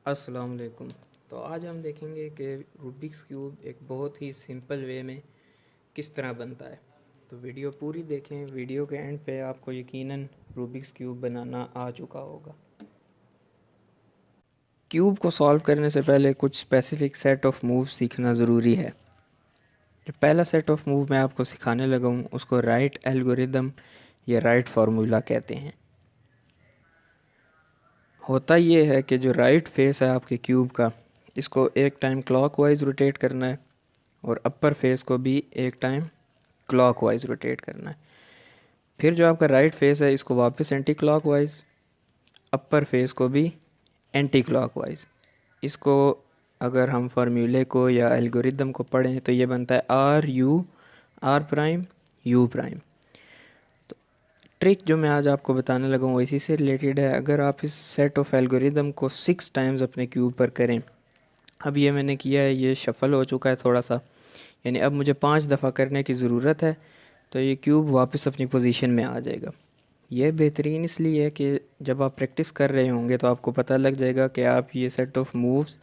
अस्सलाम वालेकुम। तो आज हम देखेंगे कि रूबिक्स क्यूब एक बहुत ही सिंपल वे में किस तरह बनता है। तो वीडियो पूरी देखें, वीडियो के एंड पे आपको यकीनन रूबिक्स क्यूब बनाना आ चुका होगा। क्यूब को सॉल्व करने से पहले कुछ स्पेसिफिक सेट ऑफ मूव सीखना ज़रूरी है। जो पहला सेट ऑफ मूव मैं आपको सिखाने लगा हूँ उसको राइट एल्गोरिदम या राइट फार्मूला कहते हैं। होता ये है कि जो राइट फेस है आपके क्यूब का, इसको एक टाइम क्लॉकवाइज रोटेट करना है और अपर फेस को भी एक टाइम क्लॉकवाइज रोटेट करना है। फिर जो आपका राइट फेस है इसको वापस एंटी क्लॉकवाइज, अपर फेस को भी एंटी क्लॉकवाइज। इसको अगर हम फार्मूले को या एल्गोरिदम को पढ़ें तो ये बनता है R U R prime U prime. तो ट्रिक जो मैं आज आपको बताने लगा हूँ इसी से रिलेटेड है। अगर आप इस सेट ऑफ एल्गोरिदम को 6 टाइम्स अपने क्यूब पर करें, अब ये मैंने किया है, ये शफल हो चुका है थोड़ा सा, यानी अब मुझे 5 दफ़ा करने की ज़रूरत है तो ये क्यूब वापस अपनी पोजीशन में आ जाएगा। यह बेहतरीन इसलिए है कि जब आप प्रैक्टिस कर रहे होंगे तो आपको पता लग जाएगा कि आप ये सेट ऑफ मूव्स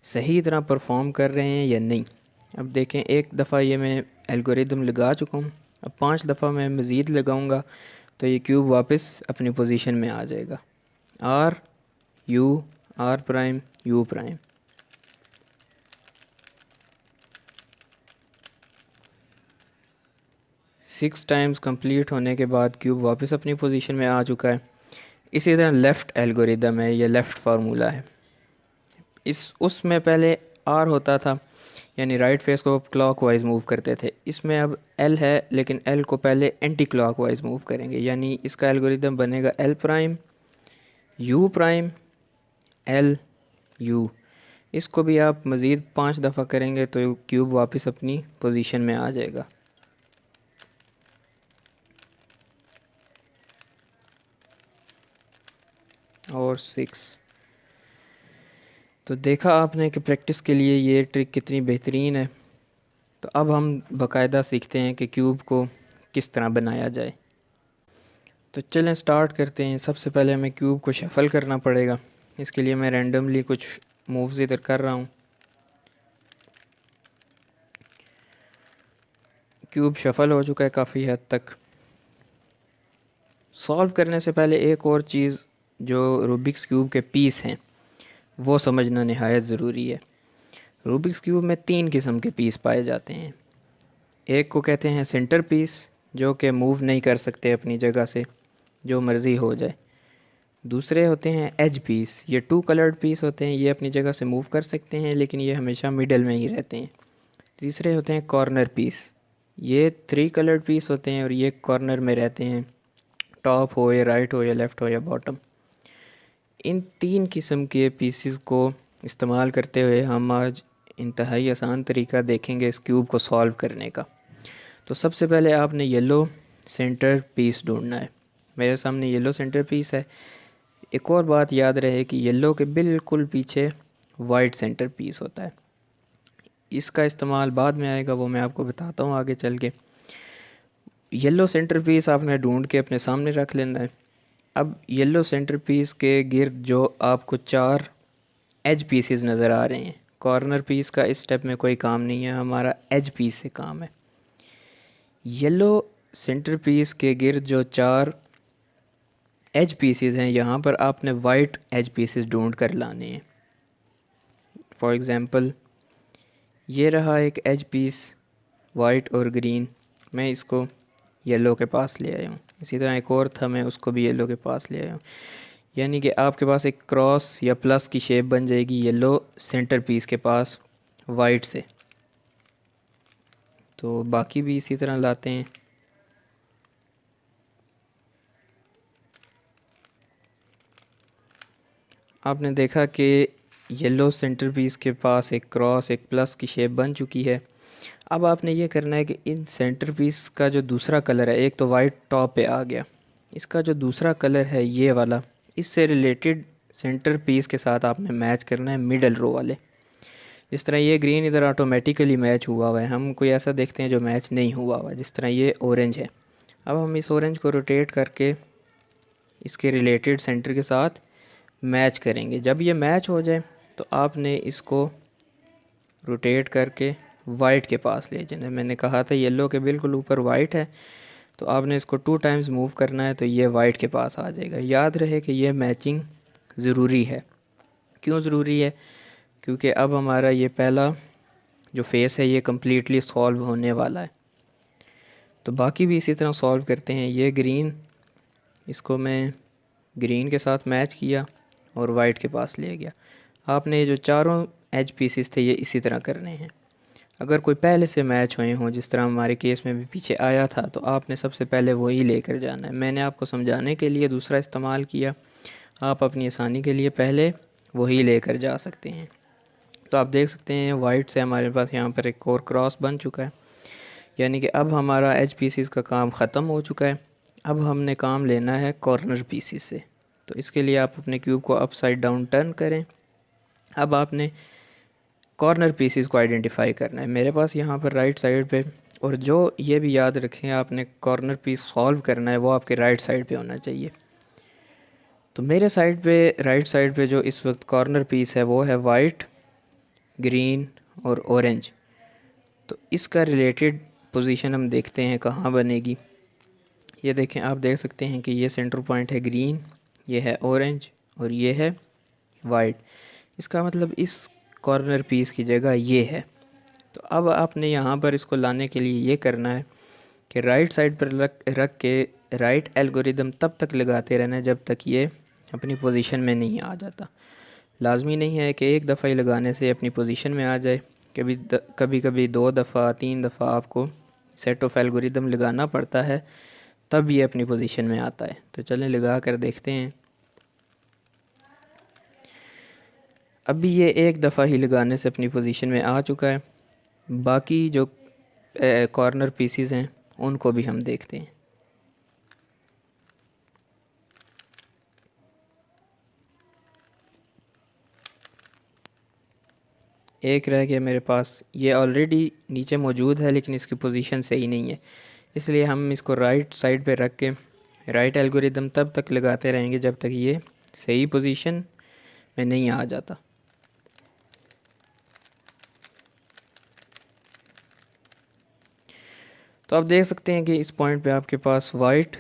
सही तरह परफॉर्म कर रहे हैं या नहीं। अब देखें, एक दफ़ा ये मैं एल्गोरिदम लगा चुका हूँ, अब 5 दफ़ा मैं मज़ीद लगाऊंगा तो ये क्यूब वापस अपनी पोजीशन में आ जाएगा। R U R prime U prime. 6 times complete होने के बाद क्यूब वापस अपनी पोजीशन में आ चुका है। इसी तरह लेफ़्ट एल्गोरिदम है, ये लेफ़्ट फार्मूला है। उसमें पहले आर होता था, यानी राइट फेस को क्लॉकवाइज मूव करते थे। इसमें अब एल है, लेकिन एल को पहले एंटी क्लॉकवाइज मूव करेंगे, यानी इसका एल्गोरिदम बनेगा एल प्राइम एल यू। इसको भी आप मज़ीद 5 दफ़ा करेंगे तो क्यूब वापस अपनी पोजीशन में आ जाएगा। और 6। तो देखा आपने कि प्रैक्टिस के लिए ये ट्रिक कितनी बेहतरीन है। तो अब हम बाकायदा सीखते हैं कि क्यूब को किस तरह बनाया जाए। तो चलें स्टार्ट करते हैं। सबसे पहले हमें क्यूब को शफ़ल करना पड़ेगा। इसके लिए मैं रैंडमली कुछ मूव्स इधर कर रहा हूँ। क्यूब शफ़ल हो चुका है काफ़ी हद तक। सॉल्व करने से पहले एक और चीज़, जो रूबिक्स क्यूब के पीस हैं वो समझना नहायत ज़रूरी है। रूबिक्स क्यूब में 3 किस्म के पीस पाए जाते हैं। एक को कहते हैं सेंटर पीस, जो कि मूव नहीं कर सकते अपनी जगह से, जो मर्ज़ी हो जाए। दूसरे होते हैं एज पीस, ये 2 कलर्ड पीस होते हैं, ये अपनी जगह से मूव कर सकते हैं लेकिन ये हमेशा मिडल में ही रहते हैं। तीसरे होते हैं कॉर्नर पीस, ये 3 कलर्ड पीस होते हैं और ये कॉर्नर में रहते हैं, टॉप हो या राइट हो या लेफ़्ट हो या बॉटम। इन 3 किस्म के पीसेस को इस्तेमाल करते हुए हम आज इंतहाई आसान तरीका देखेंगे इस क्यूब को सॉल्व करने का। तो सबसे पहले आपने येलो सेंटर पीस ढूंढना है। मेरे सामने येलो सेंटर पीस है। एक और बात याद रहे कि येलो के बिल्कुल पीछे वाइट सेंटर पीस होता है। इसका इस्तेमाल बाद में आएगा, वो मैं आपको बताता हूँ आगे चल के। येलो सेंटर पीस आपने ढूंढ के अपने सामने रख लेना है। अब येलो सेंटर पीस के गिर्द जो आपको 4 एज पीसेस नज़र आ रहे हैं, कॉर्नर पीस का इस स्टेप में कोई काम नहीं है, हमारा एज पीस से काम है। येलो सेंटर पीस के गिर्द जो 4 एज पीसेस हैं, यहाँ पर आपने वाइट एज पीसेस ढूंढ कर लाने हैं। फॉर एग्ज़ाम्पल ये रहा एक एज पीस वाइट और ग्रीन, मैं इसको येलो के पास ले आया हूँ। इसी तरह एक और था, मैं उसको भी येलो के पास ले आया हूँ। यानी कि आपके पास एक क्रॉस या प्लस की शेप बन जाएगी येलो सेंटर पीस के पास वाइट से। तो बाकी भी इसी तरह लाते हैं। आपने देखा कि येलो सेंटर पीस के पास एक क्रॉस एक प्लस की शेप बन चुकी है। अब आपने ये करना है कि इन सेंटर पीस का जो दूसरा कलर है, एक तो वाइट टॉप पे आ गया, इसका जो दूसरा कलर है ये वाला, इससे रिलेटेड सेंटर पीस के साथ आपने मैच करना है मिडल रो वाले। जिस तरह ये ग्रीन इधर ऑटोमेटिकली मैच हुआ है, हम कोई ऐसा देखते हैं जो मैच नहीं हुआ, जिस तरह ये ऑरेंज है। अब हम इस ऑरेंज को रोटेट करके इसके रिलेटेड सेंटर के साथ मैच करेंगे। जब ये मैच हो जाए तो आपने इसको रोटेट करके वाइट के पास ले जाना है। मैंने कहा था येलो के बिल्कुल ऊपर वाइट है, तो आपने इसको 2 टाइम्स मूव करना है तो ये वाइट के पास आ जाएगा। याद रहे कि ये मैचिंग ज़रूरी है। क्यों ज़रूरी है? क्योंकि अब हमारा ये पहला जो फेस है ये कम्प्लीटली सॉल्व होने वाला है। तो बाकी भी इसी तरह सॉल्व करते हैं। ये ग्रीन, इसको मैं ग्रीन के साथ मैच किया और वाइट के पास ले गया। आपने जो चारों एज पीसीस थे ये इसी तरह करने हैं। अगर कोई पहले से मैच हुए हों, जिस तरह हमारे केस में भी पीछे आया था, तो आपने सबसे पहले वही लेकर जाना है। मैंने आपको समझाने के लिए दूसरा इस्तेमाल किया, आप अपनी आसानी के लिए पहले वही लेकर जा सकते हैं। तो आप देख सकते हैं वाइट से हमारे पास यहाँ पर एक और क्रॉस बन चुका है, यानी कि अब हमारा एज पीसीस का काम ख़त्म हो चुका है। अब हमने काम लेना है कॉर्नर पीसीस से। तो इसके लिए आप अपने क्यूब को अपसाइड डाउन टर्न करें। अब आपने कॉर्नर पीसीस को आइडेंटिफाई करना है। मेरे पास यहाँ पर राइट साइड पे, और जो ये भी याद रखें आपने कॉर्नर पीस सॉल्व करना है वो आपके राइट साइड पे होना चाहिए। तो मेरे साइड पे, राइट साइड पे जो इस वक्त कॉर्नर पीस है वो है वाइट, ग्रीन और ऑरेंज। तो इसका रिलेटेड पोजीशन हम देखते हैं कहाँ बनेगी। ये देखें, आप देख सकते हैं कि ये सेंटर पॉइंट है ग्रीन, ये है ऑरेंज और ये है वाइट। इसका मतलब इस कॉर्नर पीस की जगह ये है। तो अब आपने यहाँ पर इसको लाने के लिए ये करना है कि राइट साइड पर रख के राइट एल्गोरिदम तब तक लगाते रहना है जब तक ये अपनी पोजीशन में नहीं आ जाता। लाजमी नहीं है कि एक दफ़ा ही लगाने से अपनी पोजीशन में आ जाए। कभी कभी 2 दफ़ा 3 दफ़ा आपको सेट ऑफ एल्गोरिदम लगाना पड़ता है, तब ये अपनी पोजीशन में आता है। तो चलें लगा कर देखते हैं। अभी ये एक दफ़ा ही लगाने से अपनी पोजीशन में आ चुका है। बाकी जो कॉर्नर पीसीज हैं उनको भी हम देखते हैं। एक रह गया मेरे पास, ये ऑलरेडी नीचे मौजूद है लेकिन इसकी पोजीशन सही नहीं है, इसलिए हम इसको राइट साइड पे रख के राइट एल्गोरिदम तब तक लगाते रहेंगे जब तक ये सही पोजीशन में नहीं आ जाता। तो आप देख सकते हैं कि इस पॉइंट पे आपके पास वाइट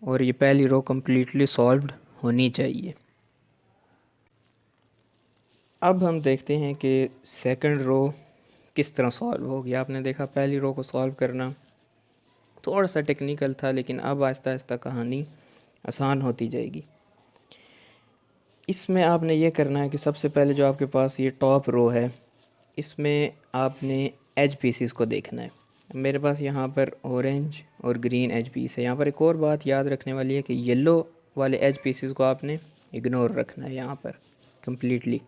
और ये पहली रो कम्प्लीटली सॉल्व्ड होनी चाहिए। अब हम देखते हैं कि सेकंड रो किस तरह सॉल्व होगी। आपने देखा पहली रो को सॉल्व करना थोड़ा सा टेक्निकल था, लेकिन अब आहिस्ता आहिस्ता कहानी आसान होती जाएगी। इसमें आपने ये करना है कि सबसे पहले जो आपके पास ये टॉप रो है, इसमें आपने एज पीसीस को देखना है। मेरे पास यहाँ पर ऑरेंज और ग्रीन एज पीस है। यहाँ पर एक और बात याद रखने वाली है कि येलो वाले एज पीसीस को आपने इग्नोर रखना है। यहाँ पर कम्प्लीटली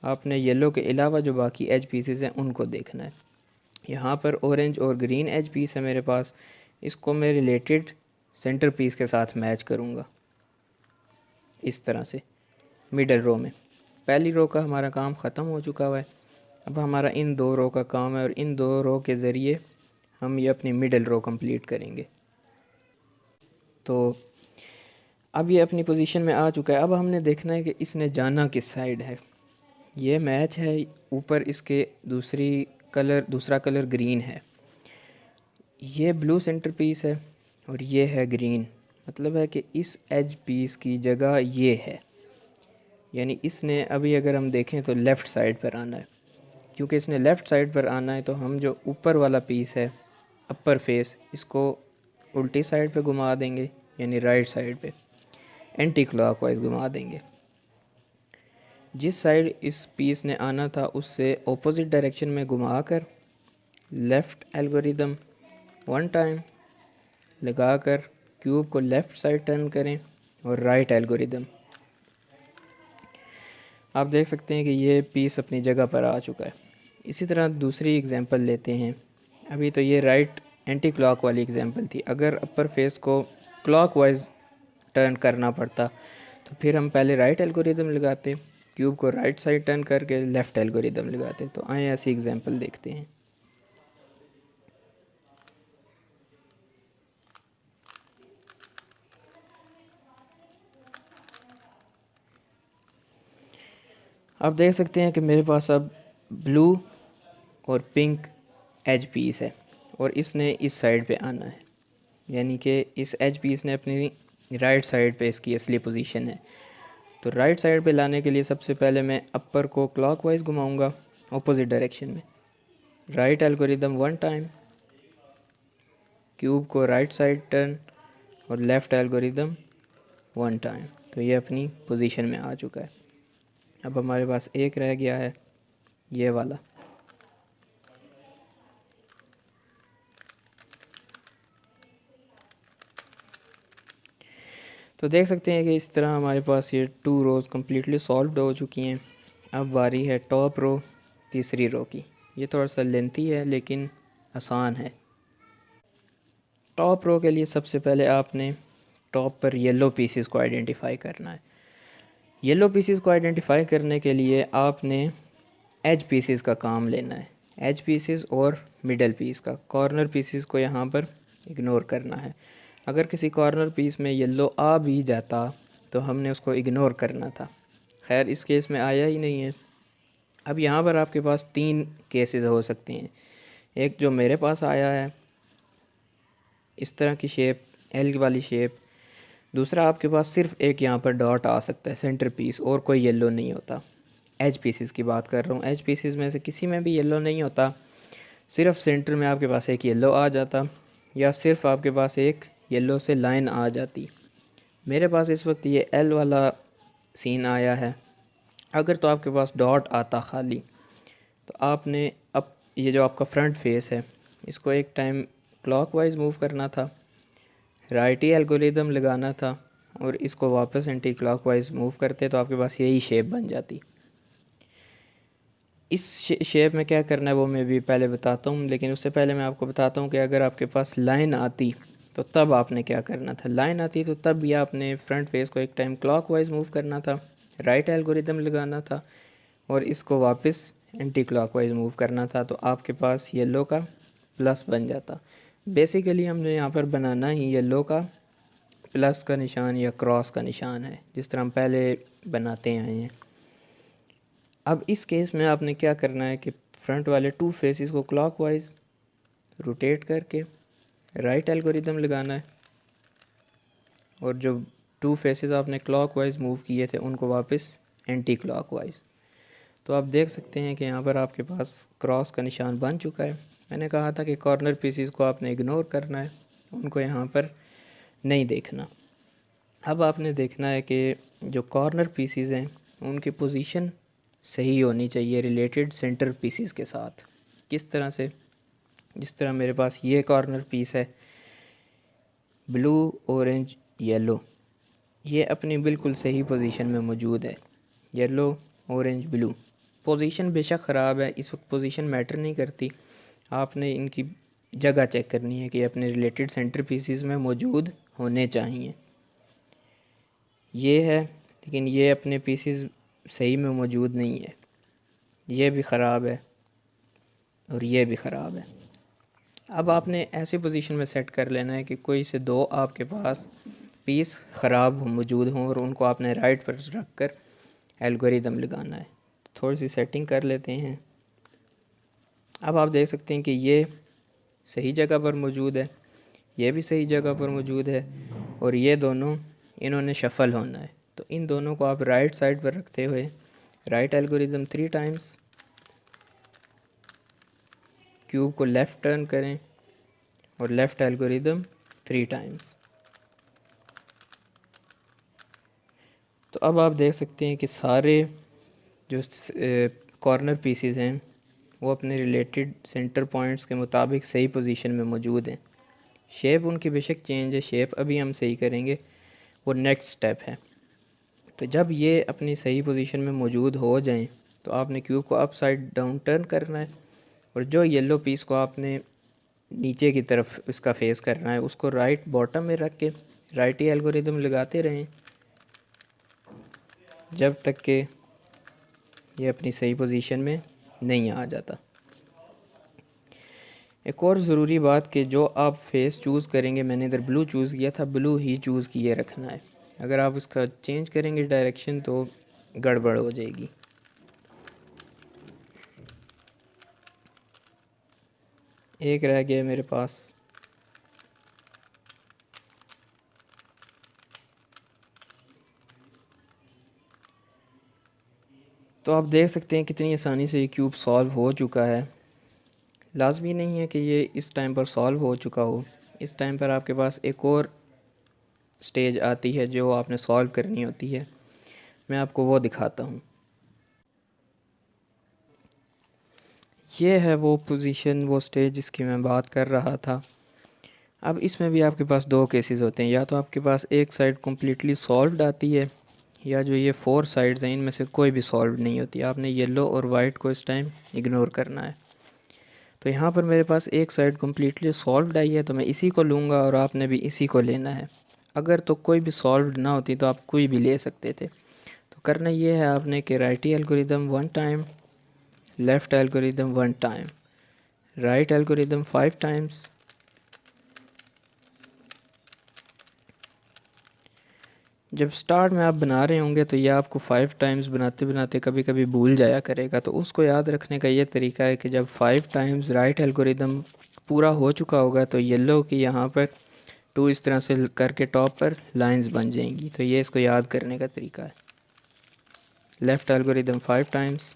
आपने येलो के अलावा जो बाकी एज पीसीस हैं उनको देखना है। यहाँ पर ऑरेंज और ग्रीन एज पीस है मेरे पास, इसको मैं रिलेटेड सेंटर पीस के साथ मैच करूँगा इस तरह से। मिडल रो में पहली रो का हमारा काम ख़त्म हो चुका हुआ है। अब हमारा इन 2 रो का काम है और इन 2 रो के ज़रिए हम ये अपनी मिडल रो कंप्लीट करेंगे। तो अब ये अपनी पोजीशन में आ चुका है। अब हमने देखना है कि इसने जाना किस साइड है। ये मैच है, ऊपर इसके दूसरा कलर ग्रीन है, ये ब्लू सेंटर पीस है और ये है ग्रीन। मतलब है कि इस एज पीस की जगह ये है, यानी इसने अभी अगर हम देखें तो लेफ़्ट साइड पर आना है। क्योंकि इसने लेफ़्ट साइड पर आना है तो हम जो ऊपर वाला पीस है अपर फेस, इसको उल्टी साइड पे घुमा देंगे, यानी राइट साइड पे एंटी क्लॉकवाइज घुमा देंगे। जिस साइड इस पीस ने आना था उससे ऑपोजिट डायरेक्शन में घुमा कर लेफ़्ट एल्गोरिदम 1 टाइम लगाकर क्यूब को लेफ़्ट साइड टर्न करें और राइट एल्गोरिदम। आप देख सकते हैं कि ये पीस अपनी जगह पर आ चुका है। इसी तरह दूसरी एग्जांपल लेते हैं। अभी तो ये राइट एंटी क्लॉक वाली एग्जांपल थी। अगर अपर फेस को क्लॉकवाइज टर्न करना पड़ता तो फिर हम पहले राइट एल्गोरिदम लगाते, क्यूब को राइट साइड टर्न करके लेफ़्ट एल्गोरिदम लगाते। तो आए ऐसी एग्जांपल देखते हैं। आप देख सकते हैं कि मेरे पास अब ब्लू और पिंक एज पीस है और इसने इस साइड पे आना है, यानी कि इस एज पीस ने अपनी राइट साइड पे इसकी असली पोजीशन है। तो राइट साइड पे लाने के लिए सबसे पहले मैं अपर को क्लॉकवाइज घुमाऊंगा ऑपोजिट डायरेक्शन में। राइट एल्गोरिदम 1 टाइम, क्यूब को राइट साइड टर्न और लेफ़्ट एल्गोरिदम 1 टाइम। तो ये अपनी पोजीशन में आ चुका है। अब हमारे पास एक रह गया है, ये वाला। तो देख सकते हैं कि इस तरह हमारे पास ये 2 रोज़ कम्प्लीटली सॉल्व्ड हो चुकी हैं। अब बारी है टॉप रो, तीसरी रो की। ये थोड़ा सा लेंथी है लेकिन आसान है। टॉप रो के लिए सबसे पहले आपने टॉप पर येलो पीसेस को आइडेंटिफाई करना है। येलो पीसेस को आइडेंटिफाई करने के लिए आपने एज पीसेस का काम लेना है। एज पीसेस और मिडल पीस का, कॉर्नर पीसेस को यहाँ पर इग्नोर करना है। अगर किसी कॉर्नर पीस में येलो आ भी जाता तो हमने उसको इग्नोर करना था। खैर इस केस में आया ही नहीं है। अब यहाँ पर आपके पास 3 केसेस हो सकते हैं। एक जो मेरे पास आया है, इस तरह की शेप, एल वाली शेप। दूसरा आपके पास सिर्फ एक यहाँ पर डॉट आ सकता है, सेंटर पीस, और कोई येलो नहीं होता। एज पीसेस की बात कर रहा हूँ। एज पीसेस में से किसी में भी येलो नहीं होता, सिर्फ सेंटर में आपके पास एक येलो आ जाता या सिर्फ आपके पास एक येलो से लाइन आ जाती। मेरे पास इस वक्त ये एल वाला सीन आया है। अगर तो आपके पास डॉट आता खाली, तो आपने अब ये जो आपका फ्रंट फेस है इसको एक टाइम क्लॉकवाइज मूव करना था, राइट ही एल्गोरिदम लगाना था और इसको वापस एंटी क्लॉकवाइज मूव करते तो आपके पास यही शेप बन जाती। इस शेप में क्या करना है वो मैं भी पहले बताता हूँ, लेकिन उससे पहले मैं आपको बताता हूँ कि अगर आपके पास लाइन आती तो तब आपने क्या करना था। लाइन आती तो तब भी आपने फ्रंट फेस को एक टाइम क्लॉकवाइज मूव करना था, राइट एल्गोरिदम लगाना था और इसको वापस एंटी क्लॉकवाइज मूव करना था, तो आपके पास येलो का प्लस बन जाता। बेसिकली हमने यहाँ पर बनाना ही येलो का प्लस का निशान या क्रॉस का निशान है, जिस तरह हम पहले बनाते आए हैं। अब इस केस में आपने क्या करना है कि फ्रंट वाले 2 फेसेस को क्लॉकवाइज रोटेट करके राइट एल्गोरिदम लगाना है और जो 2 फेसेस आपने क्लॉकवाइज मूव किए थे उनको वापस एंटी क्लॉकवाइज। तो आप देख सकते हैं कि यहाँ पर आपके पास क्रॉस का निशान बन चुका है। मैंने कहा था कि कॉर्नर पीसेस को आपने इग्नोर करना है, उनको यहाँ पर नहीं देखना। अब आपने देखना है कि जो कॉर्नर पीसेस हैं उनकी पोजीशन सही होनी चाहिए रिलेटेड सेंटर पीसेस के साथ। किस तरह से? जिस तरह मेरे पास ये कॉर्नर पीस है, ब्लू ऑरेंज येलो, ये अपनी बिल्कुल सही पोजीशन में मौजूद है। येलो ऑरेंज ब्लू पोजीशन बेशक ख़राब है, इस वक्त पोजीशन मैटर नहीं करती। आपने इनकी जगह चेक करनी है कि अपने रिलेटेड सेंटर पीसेस में मौजूद होने चाहिए। ये है, लेकिन ये अपने पीसेस सही में मौजूद नहीं है। ये भी ख़राब है और ये भी ख़राब है। अब आपने ऐसी पोजीशन में सेट कर लेना है कि कोई से 2 आपके पास पीस ख़राब मौजूद हों और उनको आपने राइट पर रख कर एल्गोरिदम लगाना है। थोड़ी सी सेटिंग कर लेते हैं। अब आप देख सकते हैं कि ये सही जगह पर मौजूद है, ये भी सही जगह पर मौजूद है और ये दोनों इन्होंने शफ़ल होना है। तो इन दोनों को आप राइट साइड पर रखते हुए राइट एल्गोरिदम 3 टाइम्स, क्यूब को लेफ़्ट टर्न करें और लेफ़्ट एल्गोरिदम 3 टाइम्स। तो अब आप देख सकते हैं कि सारे जो कॉर्नर पीसेस हैं वो अपने रिलेटेड सेंटर पॉइंट्स के मुताबिक सही पोजीशन में मौजूद हैं। शेप उनकी बेशक चेंज है, शेप अभी हम सही करेंगे, वो नेक्स्ट स्टेप है। तो जब ये अपनी सही पोजीशन में मौजूद हो जाएं तो आपने क्यूब को अप साइड डाउन टर्न करना है और जो येलो पीस को आपने नीचे की तरफ इसका फेस करना है उसको राइट बॉटम में रख के राइट ही एल्गोरिदम लगाते रहें जब तक कि ये अपनी सही पोजीशन में नहीं आ जाता। एक और ज़रूरी बात कि जो आप फेस चूज़ करेंगे, मैंने इधर ब्लू चूज़ किया था, ब्लू ही चूज़ किए रखना है। अगर आप इसका चेंज करेंगे डायरेक्शन तो गड़बड़ हो जाएगी। एक रह गया मेरे पास। तो आप देख सकते हैं कितनी आसानी से ये क्यूब सॉल्व हो चुका है। लाजमी नहीं है कि ये इस टाइम पर सॉल्व हो चुका हो, इस टाइम पर आपके पास एक और स्टेज आती है जो आपने सॉल्व करनी होती है। मैं आपको वो दिखाता हूँ। ये है वो पोजीशन, वो स्टेज जिसकी मैं बात कर रहा था। अब इसमें भी आपके पास दो केसेस होते हैं, या तो आपके पास एक साइड कम्प्लीटली सॉल्व्ड आती है, या जो ये 4 साइड्स हैं इनमें से कोई भी सॉल्व नहीं होती। आपने येलो और वाइट को इस टाइम इग्नोर करना है। तो यहाँ पर मेरे पास एक साइड कम्प्लीटली सॉल्व्ड आई है, तो मैं इसी को लूँगा और आपने भी इसी को लेना है। अगर तो कोई भी सॉल्व्ड ना होती तो आप कोई भी ले सकते थे। तो करना ये है आपने कि right algorithm 1 time, left algorithm 1 time, right algorithm 5 times, जब स्टार्ट में आप बना रहे होंगे तो ये आपको 5 टाइम्स बनाते बनाते कभी कभी भूल जाया करेगा। तो उसको याद रखने का ये तरीका है कि जब 5 टाइम्स राइट एल्गोरिदम पूरा हो चुका होगा तो येलो की यहाँ पर 2 इस तरह से करके टॉप पर लाइंस बन जाएंगी। तो ये इसको याद करने का तरीका है। लेफ़्ट एल्गोरिदम 5 टाइम्स,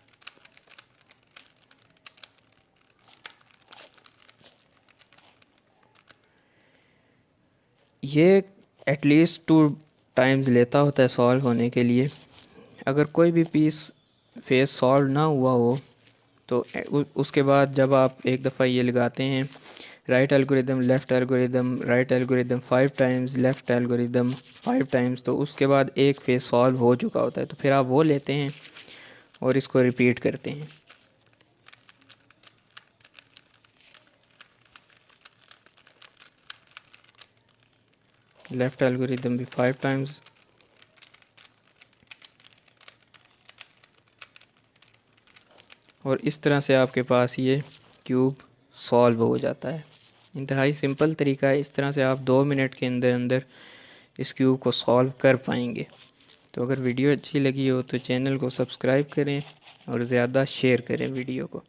ये एटलीस्ट 2 टाइम्स लेता होता है सॉल्व होने के लिए। अगर कोई भी पीस फेस सॉल्व ना हुआ हो तो उसके बाद जब आप एक दफ़ा ये लगाते हैं right algorithm, left algorithm, right algorithm 5 times, left algorithm 5 times, तो उसके बाद एक फेस सॉल्व हो चुका होता है। तो फिर आप वो लेते हैं और इसको रिपीट करते हैं। लेफ़्ट एल्गोरिदम भी 5 टाइम्स, और इस तरह से आपके पास ये क्यूब सॉल्व हो जाता है। इंतहाई सिंपल तरीका है, इस तरह से आप 2 मिनट के अंदर अंदर इस क्यूब को सॉल्व कर पाएंगे। तो अगर वीडियो अच्छी लगी हो तो चैनल को सब्सक्राइब करें और ज़्यादा शेयर करें वीडियो को।